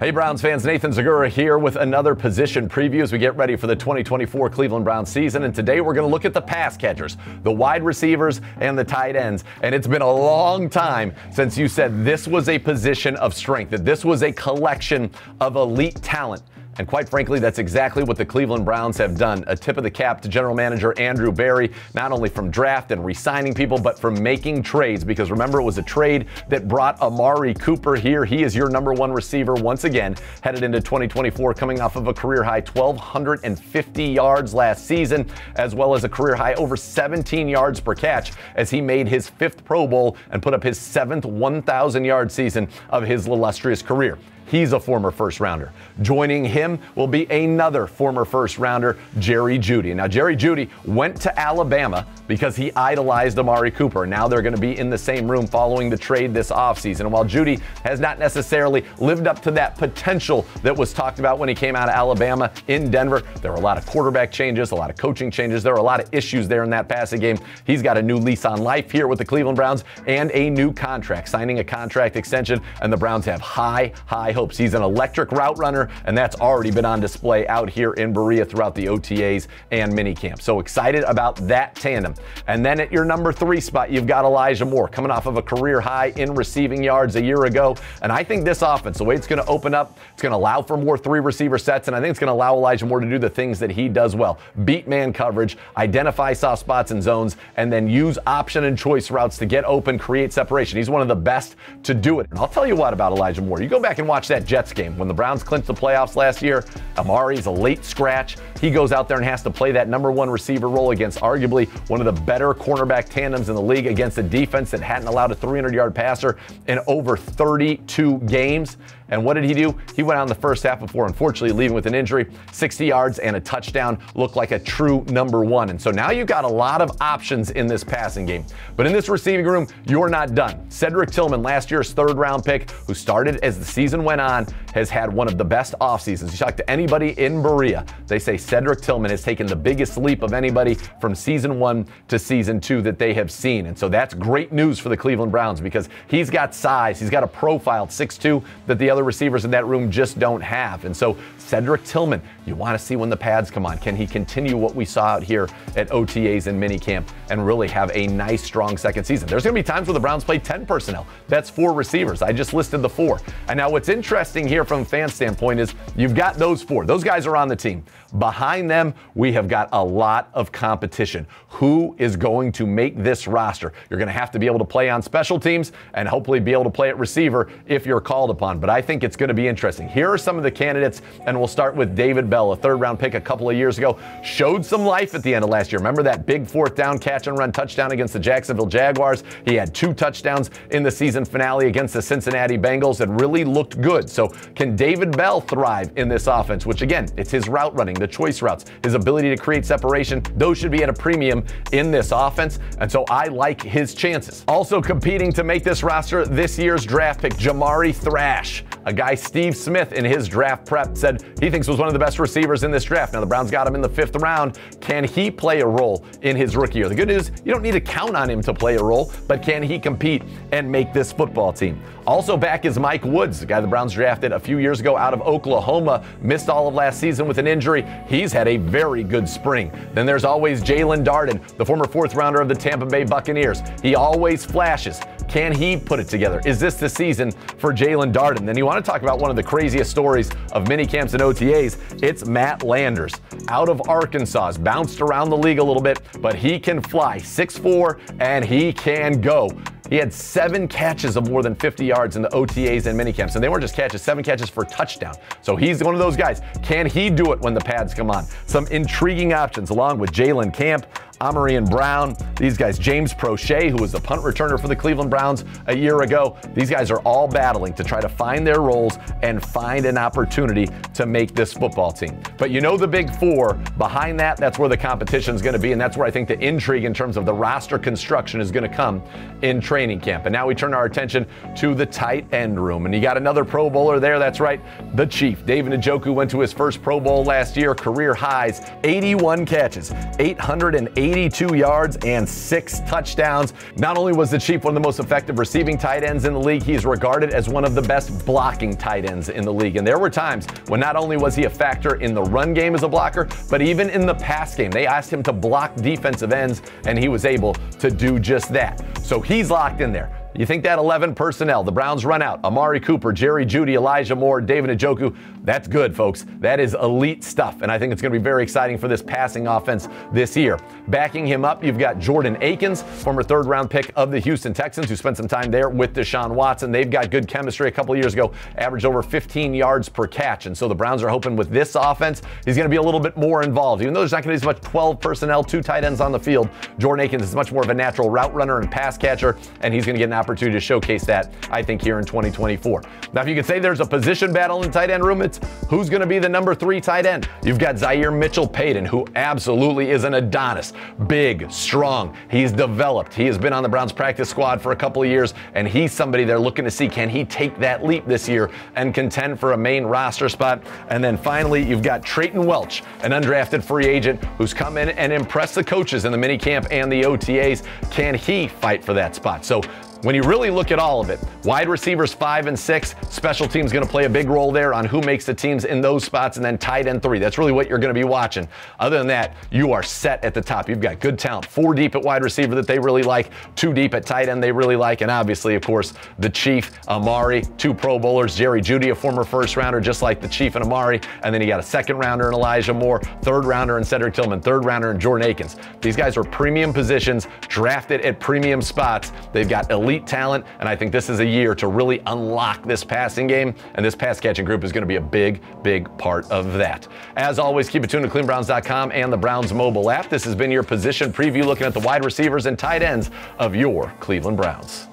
Hey Browns fans, Nathan Zegura here with another position preview as we get ready for the 2024 Cleveland Browns season. And today we're going to look at the pass catchers, the wide receivers, and the tight ends. And it's been a long time since you said this was a position of strength, that this was a collection of elite talent. And quite frankly, that's exactly what the Cleveland Browns have done. A tip of the cap to general manager Andrew Berry, not only from draft and re-signing people, but from making trades. Because remember, it was a trade that brought Amari Cooper here. He is your number one receiver once again, headed into 2024, coming off of a career-high 1,250 yards last season, as well as a career-high over 17 yards per catch as he made his 5th Pro Bowl and put up his 7th 1,000-yard season of his illustrious career. He's a former first-rounder. Joining him will be another former first-rounder, Jerry Jeudy. Now, Jerry Jeudy went to Alabama because he idolized Amari Cooper. Now they're going to be in the same room following the trade this offseason. And while Jeudy has not necessarily lived up to that potential that was talked about when he came out of Alabama in Denver, there were a lot of quarterback changes, a lot of coaching changes. There were a lot of issues there in that passing game. He's got a new lease on life here with the Cleveland Browns and a new contract, signing a contract extension, and the Browns have high hopes. He's an electric route runner, and that's already been on display out here in Berea throughout the OTAs and minicamp. So excited about that tandem. And then at your number 3 spot, you've got Elijah Moore, coming off of a career high in receiving yards a year ago. And I think this offense, the way it's going to open up, it's going to allow for more 3 receiver sets, and I think it's going to allow Elijah Moore to do the things that he does well. Beat man coverage, identify soft spots and zones, and then use option and choice routes to get open, create separation. He's one of the best to do it. And I'll tell you what about Elijah Moore. You go back and watch that Jets game when the Browns clinched the playoffs last year. Amari's a late scratch. He goes out there and has to play that number 1 receiver role against arguably one of the better cornerback tandems in the league against a defense that hadn't allowed a 300-yard passer in over 32 games. And what did he do? He went out in the first half before, unfortunately, leaving with an injury. 60 yards and a touchdown, looked like a true number 1. And so now you've got a lot of options in this passing game. But in this receiving room, you're not done. Cedric Tillman, last year's 3rd-round pick, who started as the season went on, has had one of the best off seasons. You talk to anybody in Berea, they say Cedric Tillman has taken the biggest leap of anybody from season 1 to season 2 that they have seen. And so that's great news for the Cleveland Browns because he's got size, he's got a profile 6'2" that the other receivers in that room just don't have. And so Cedric Tillman, you want to see when the pads come on. Can he continue what we saw out here at OTAs and minicamp and really have a nice, strong second season? There's going to be times where the Browns play 10 personnel. That's 4 receivers. I just listed the 4. And now what's interesting here from a fan standpoint is you've got those 4. Those guys are on the team. Behind them, we have got a lot of competition. Who is going to make this roster? You're going to have to be able to play on special teams and hopefully be able to play at receiver if you're called upon. But I think it's going to be interesting. Here are some of the candidates, and we'll start with David Bell, a 3rd-round pick a couple of years ago. Showed some life at the end of last year. Remember that big 4th down catch and run touchdown against the Jacksonville Jaguars? He had 2 touchdowns in the season finale against the Cincinnati Bengals that really looked good. So can David Bell thrive in this offense, which again, it's his route running, the choice routes, his ability to create separation. Those should be at a premium in this offense. And so I like his chances. Also competing to make this roster, this year's draft pick, Jamari Thrash, a guy Steve Smith in his draft prep said he thinks was one of the best receivers in this draft. Now the Browns got him in the 5th round. Can he play a role in his rookie year? The good news, you don't need to count on him to play a role, but can he compete and make this football team? Also back is Mike Woods, the guy the Browns drafted a few years ago out of Oklahoma, missed all of last season with an injury. He's had a very good spring. Then there's always Jalen Darden, the former 4th rounder of the Tampa Bay Buccaneers. He always flashes. Can he put it together? Is this the season for Jalen Darden? Then you want to talk about one of the craziest stories of minicamps and OTAs. It's Matt Landers out of Arkansas. Bounced around the league a little bit, but he can fly 6'4", and he can go. He had 7 catches of more than 50 yards in the OTAs and minicamps. And they weren't just catches, 7 catches for touchdown. So he's one of those guys. Can he do it when the pads come on? Some intriguing options along with Jalen Camp, Amari Brown, these guys, James Prochet, who was the punt returner for the Cleveland Browns a year ago. These guys are all battling to try to find their roles and find an opportunity to make this football team. But you know the big 4, behind that, that's where the competition is going to be, and that's where I think the intrigue in terms of the roster construction is going to come in training camp. And now we turn our attention to the tight end room, and you got another Pro Bowler there, that's right, the Chief. David Njoku went to his first Pro Bowl last year, career highs, 81 catches, 880 82 yards and 6 touchdowns. Not only was the Chief one of the most effective receiving tight ends in the league, he's regarded as one of the best blocking tight ends in the league. And there were times when not only was he a factor in the run game as a blocker, but even in the pass game. They asked him to block defensive ends, and he was able to do just that. So he's locked in there. You think that 11 personnel, the Browns run out, Amari Cooper, Jerry Jeudy, Elijah Moore, David Njoku, that's good, folks. That is elite stuff, and I think it's going to be very exciting for this passing offense this year. Backing him up, you've got Jordan Akins, former third-round pick of the Houston Texans, who spent some time there with Deshaun Watson. They've got good chemistry. A couple of years ago, averaged over 15 yards per catch, and so the Browns are hoping with this offense, he's going to be a little bit more involved. Even though there's not going to be as much 12 personnel, 2 tight ends on the field, Jordan Akins is much more of a natural route runner and pass catcher, and he's going to get an opportunity to showcase that, I think, here in 2024. Now, if you could say there's a position battle in the tight end room, it's who's going to be the number 3 tight end. You've got Zaire Mitchell-Peyton, who absolutely is an Adonis. Big, strong. He's developed. He has been on the Browns practice squad for a couple of years, and he's somebody they're looking to see, can he take that leap this year and contend for a main roster spot? And then finally, you've got Trayon Welch, an undrafted free agent who's come in and impressed the coaches in the minicamp and the OTAs. Can he fight for that spot? So when you really look at all of it, wide receivers 5 and 6, special teams going to play a big role there on who makes the teams in those spots, and then tight end 3. That's really what you're going to be watching. Other than that, you are set at the top. You've got good talent. 4 deep at wide receiver that they really like, 2 deep at tight end they really like, and obviously, of course, the Chief, Amari, 2 Pro Bowlers, Jerry Jeudy, a former first rounder, just like the Chief and Amari, and then you got a second rounder in Elijah Moore, 3rd rounder in Cedric Tillman, 3rd rounder in Jordan Akins. These guys are premium positions, drafted at premium spots. They've got elite talent, and I think this is a year to really unlock this passing game, and this pass catching group is going to be a big, big part of that. As always, keep it tuned to ClevelandBrowns.com and the Browns mobile app. This has been your position preview, looking at the wide receivers and tight ends of your Cleveland Browns.